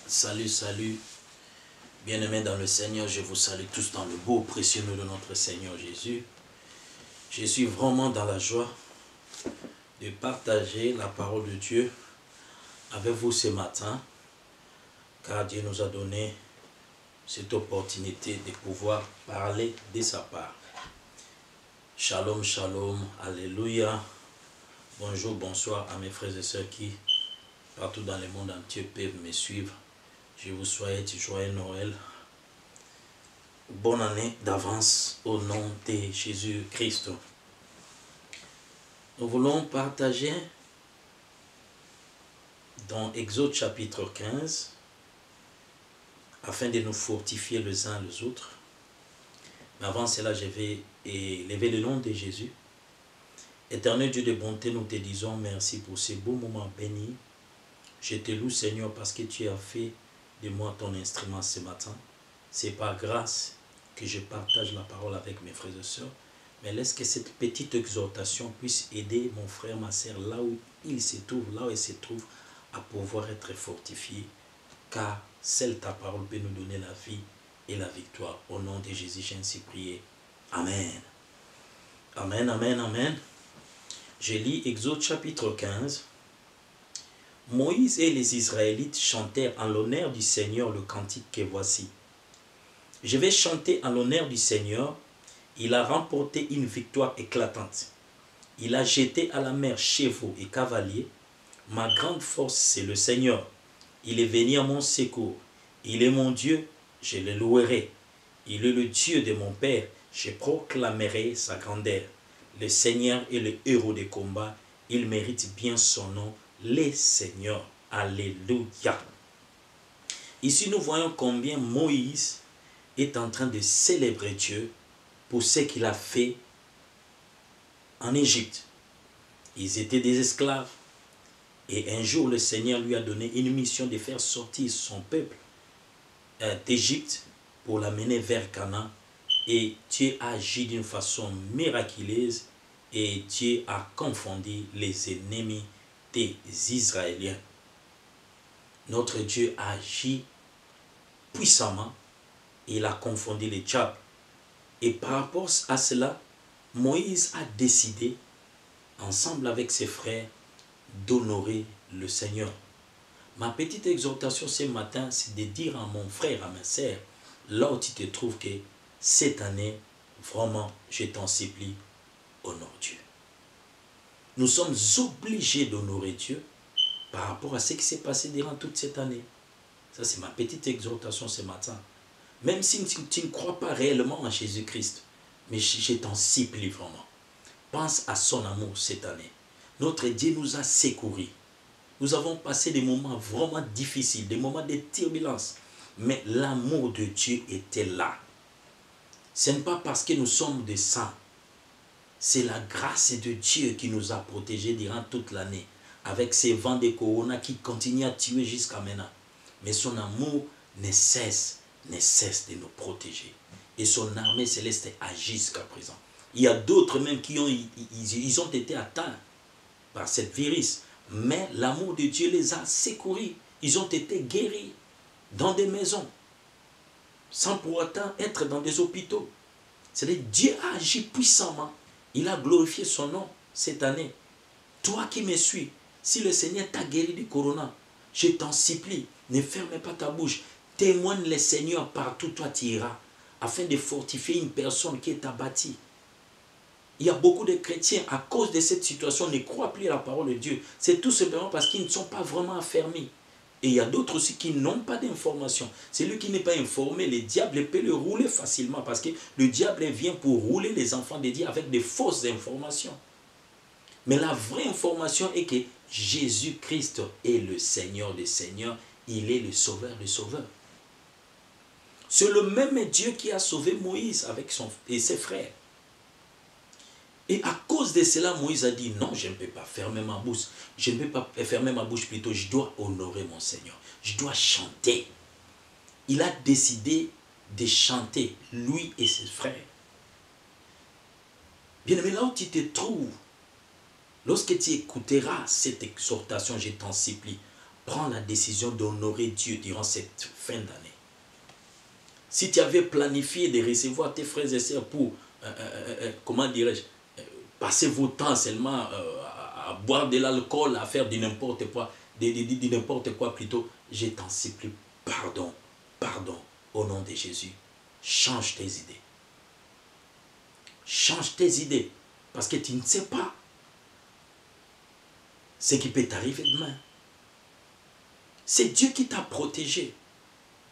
Salut, salut, bien-aimés dans le Seigneur, je vous salue tous dans le beau, précieux nom de notre Seigneur Jésus. Je suis vraiment dans la joie de partager la parole de Dieu avec vous ce matin, car Dieu nous a donné cette opportunité de pouvoir parler de sa part. Shalom, shalom, alléluia. Bonjour, bonsoir à mes frères et sœurs qui, partout dans le monde entier, peuvent me suivre. Je vous souhaite joyeux Noël. Bonne année d'avance au nom de Jésus-Christ. Nous voulons partager dans Exode chapitre 15 afin de nous fortifier les uns les autres. Mais avant cela, je vais élever le nom de Jésus. Éternel Dieu de bonté, nous te disons merci pour ces beaux moments bénis. Je te loue Seigneur parce que tu as fait de moi ton instrument ce matin. C'est par grâce que je partage la parole avec mes frères et sœurs. Mais laisse que cette petite exhortation puisse aider mon frère, ma sœur, là où il se trouve, à pouvoir être fortifié. Car seule ta parole peut nous donner la vie et la victoire. Au nom de Jésus, j'ai ainsi prié. Amen. Amen, amen, amen. Je lis Exode chapitre 15. Moïse et les Israélites chantèrent en l'honneur du Seigneur le cantique que voici. Je vais chanter en l'honneur du Seigneur. Il a remporté une victoire éclatante. Il a jeté à la mer chevaux et cavaliers. Ma grande force, c'est le Seigneur. Il est venu à mon secours. Il est mon Dieu, je le louerai. Il est le Dieu de mon Père, je proclamerai sa grandeur. Le Seigneur est le héros des combats. Il mérite bien son nom, le Seigneur. Alléluia. Ici, nous voyons combien Moïse est en train de célébrer Dieu pour ce qu'il a fait en Égypte. Ils étaient des esclaves. Et un jour, le Seigneur lui a donné une mission de faire sortir son peuple d'Égypte pour l'amener vers Canaan. Et Dieu a agi d'une façon miraculeuse et Dieu a confondu les ennemis des Israéliens. Notre Dieu a agi puissamment. Il a confondu les diables. Et par rapport à cela, Moïse a décidé, ensemble avec ses frères, d'honorer le Seigneur. Ma petite exhortation ce matin, c'est de dire à mon frère, à ma sœur, là où tu te trouves, que cette année, vraiment, je t'en supplie, honore Dieu. Nous sommes obligés d'honorer Dieu par rapport à ce qui s'est passé durant toute cette année. Ça, c'est ma petite exhortation ce matin. Même si tu ne crois pas réellement en Jésus-Christ, mais je t'en supplie vraiment. Pense à son amour cette année. Notre Dieu nous a secourus. Nous avons passé des moments vraiment difficiles, des moments de turbulence. Mais l'amour de Dieu était là. Ce n'est pas parce que nous sommes des saints. C'est la grâce de Dieu qui nous a protégés durant toute l'année. Avec ces vents de corona qui continuent à tuer jusqu'à maintenant. Mais son amour ne cesse de nous protéger. Et son armée céleste agit jusqu'à présent. Il y a d'autres même qui ont été atteints par cette virus. Mais l'amour de Dieu les a secourus. Ils ont été guéris dans des maisons. Sans pour autant être dans des hôpitaux. C'est-à-dire Dieu a agi puissamment. Il a glorifié son nom cette année. Toi qui me suis, si le Seigneur t'a guéri du corona, je t'en supplie, ne ferme pas ta bouche. Témoigne le Seigneur partout où toi tu iras, afin de fortifier une personne qui est abattue. Il y a beaucoup de chrétiens, à cause de cette situation, ne croient plus à la parole de Dieu. C'est tout simplement parce qu'ils ne sont pas vraiment affermis. Et il y a d'autres aussi qui n'ont pas d'information. Celui qui n'est pas informé, le diable peut le rouler facilement, parce que le diable vient pour rouler les enfants de Dieu avec des fausses informations. Mais la vraie information est que Jésus-Christ est le Seigneur des Seigneurs. Il est le Sauveur des Sauveurs. C'est le même Dieu qui a sauvé Moïse et ses frères. Et à cause de cela, Moïse a dit, non, je ne peux pas fermer ma bouche. Je ne peux pas fermer ma bouche plutôt. Je dois honorer mon Seigneur. Je dois chanter. Il a décidé de chanter, lui et ses frères. Bien aimé, là où tu te trouves, lorsque tu écouteras cette exhortation, je t'en supplie, prends la décision d'honorer Dieu durant cette fin d'année. Si tu avais planifié de recevoir tes frères et sœurs pour, comment dirais-je, passer vos temps seulement à boire de l'alcool, à faire du n'importe quoi, n'importe quoi plutôt, je t'en supplie, pardon, pardon, au nom de Jésus. Change tes idées. Change tes idées. Parce que tu ne sais pas ce qui peut t'arriver demain. C'est Dieu qui t'a protégé.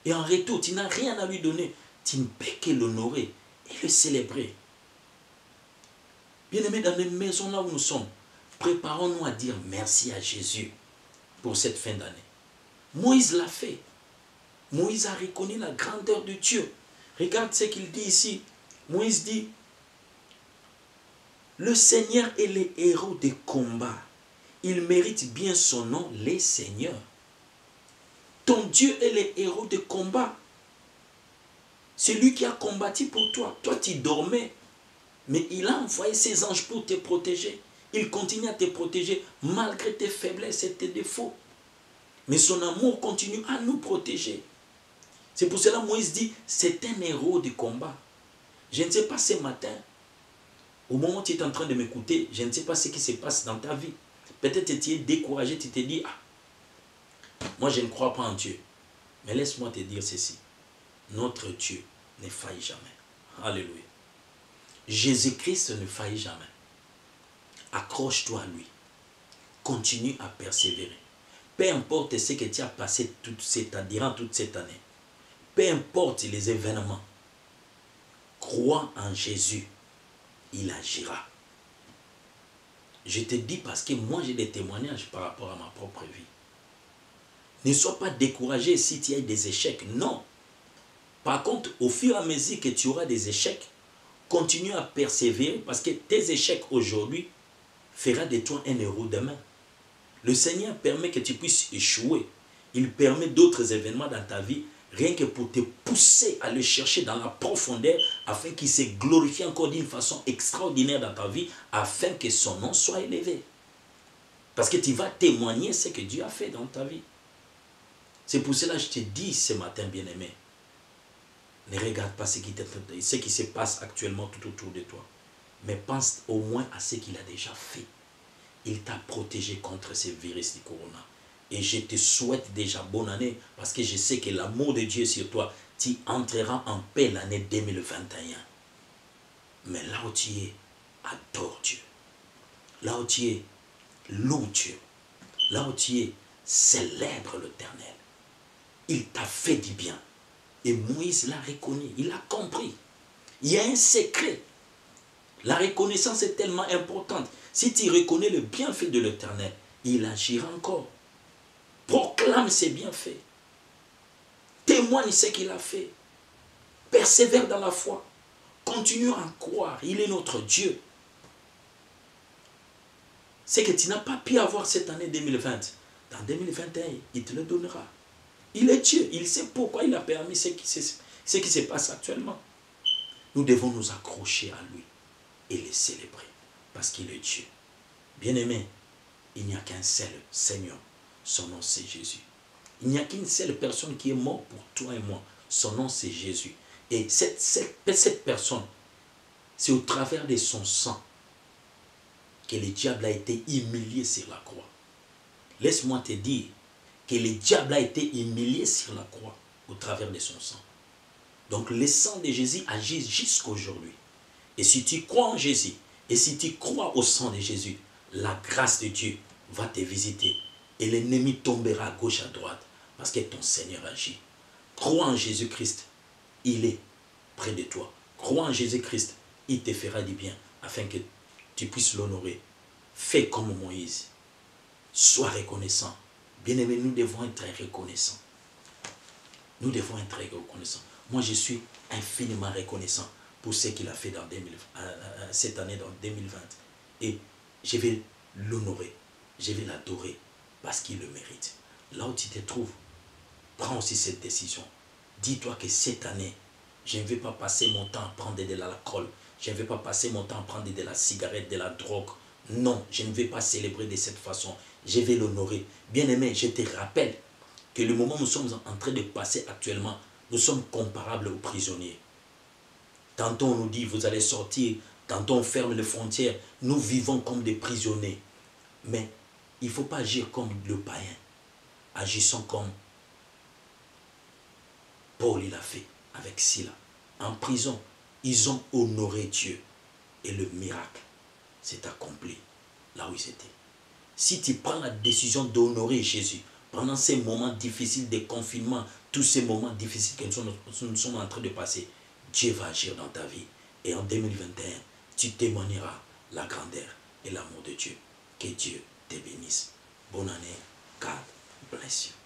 Et en retour, tu n'as rien à lui donner. Tu ne peux que l'honorer et le célébrer. Bien-aimés, dans les maisons là où nous sommes, préparons-nous à dire merci à Jésus pour cette fin d'année. Moïse l'a fait. Moïse a reconnu la grandeur de Dieu. Regarde ce qu'il dit ici. Moïse dit, le Seigneur est le héros des combats. Il mérite bien son nom, les seigneurs. Ton Dieu est le héros des combats. C'est lui qui a combattu pour toi. Toi, tu dormais. Mais il a envoyé ses anges pour te protéger. Il continue à te protéger malgré tes faiblesses et tes défauts. Mais son amour continue à nous protéger. C'est pour cela que Moïse dit, c'est un héros de combat. Je ne sais pas ce matin, au moment où tu es en train de m'écouter, je ne sais pas ce qui se passe dans ta vie. Peut-être que tu es découragé, tu te dis, ah, moi je ne crois pas en Dieu. Mais laisse-moi te dire ceci, notre Dieu ne faillit jamais. Alléluia. Jésus-Christ ne faillit jamais. Accroche-toi à lui. Continue à persévérer. Peu importe ce que tu as passé durant toute cette année. Peu importe les événements. Crois en Jésus. Il agira. Je te dis parce que moi j'ai des témoignages par rapport à ma propre vie. Ne sois pas découragé si tu as des échecs. Non. Par contre, au fur et à mesure que tu auras des échecs, continue à persévérer parce que tes échecs aujourd'hui feront de toi un héros demain. Le Seigneur permet que tu puisses échouer. Il permet d'autres événements dans ta vie, rien que pour te pousser à le chercher dans la profondeur, afin qu'il se glorifie encore d'une façon extraordinaire dans ta vie, afin que son nom soit élevé. Parce que tu vas témoigner ce que Dieu a fait dans ta vie. C'est pour cela que je te dis ce matin, bien-aimé, ne regarde pas ce qui se passe actuellement tout autour de toi, mais pense au moins à ce qu'il a déjà fait. Il t'a protégé contre ce virus du corona. Et je te souhaite déjà bonne année, parce que je sais que l'amour de Dieu sur toi, tu entreras en paix l'année 2021. Mais là où tu es, adore Dieu. Là où tu es, loue Dieu. Là où tu es, célèbre l'Éternel. Il t'a fait du bien. Et Moïse l'a reconnu, il a compris. Il y a un secret. La reconnaissance est tellement importante. Si tu reconnais le bienfait de l'Éternel, il agira encore. Proclame ses bienfaits. Témoigne ce qu'il a fait. Persévère dans la foi. Continue à croire. Il est notre Dieu. C'est que tu n'as pas pu avoir cette année 2020. Dans 2021, il te le donnera. Il est Dieu. Il sait pourquoi il a permis ce qui se passe actuellement. Nous devons nous accrocher à lui et le célébrer. Parce qu'il est Dieu. Bien-aimé, il n'y a qu'un seul Seigneur. Son nom, c'est Jésus. Il n'y a qu'une seule personne qui est morte pour toi et moi. Son nom, c'est Jésus. Et cette personne, c'est au travers de son sang que le diable a été humilié sur la croix. Laisse-moi te dire que le diable a été humilié sur la croix au travers de son sang. Donc le sang de Jésus agit jusqu'aujourd'hui. Et si tu crois en Jésus, et si tu crois au sang de Jésus, la grâce de Dieu va te visiter. Et l'ennemi tombera à gauche, à droite, parce que ton Seigneur agit. Crois en Jésus-Christ, il est près de toi. Crois en Jésus-Christ, il te fera du bien, afin que tu puisses l'honorer. Fais comme Moïse. Sois reconnaissant. Bien-aimés, nous devons être reconnaissants. Nous devons être reconnaissants. Moi, je suis infiniment reconnaissant pour ce qu'il a fait dans cette année, dans 2020. Et je vais l'honorer. Je vais l'adorer parce qu'il le mérite. Là où tu te trouves, prends aussi cette décision. Dis-toi que cette année, je ne vais pas passer mon temps à prendre de l'alcool. Je ne vais pas passer mon temps à prendre de la cigarette, de la drogue. Non, je ne vais pas célébrer de cette façon. je vais l'honorer. Bien-aimé, je te rappelle que le moment où nous sommes en train de passer actuellement, nous sommes comparables aux prisonniers. Tantôt on nous dit, vous allez sortir, tantôt on ferme les frontières. Nous vivons comme des prisonniers. Mais il ne faut pas agir comme le païen. Agissons comme Paul il a fait avec Sila. En prison, ils ont honoré Dieu. Et le miracle s'est accompli là où ils étaient. Si tu prends la décision d'honorer Jésus, pendant ces moments difficiles de confinement, tous ces moments difficiles que nous sommes en train de passer, Dieu va agir dans ta vie. Et en 2021, tu témoigneras la grandeur et l'amour de Dieu. Que Dieu te bénisse. Bonne année. God bless you.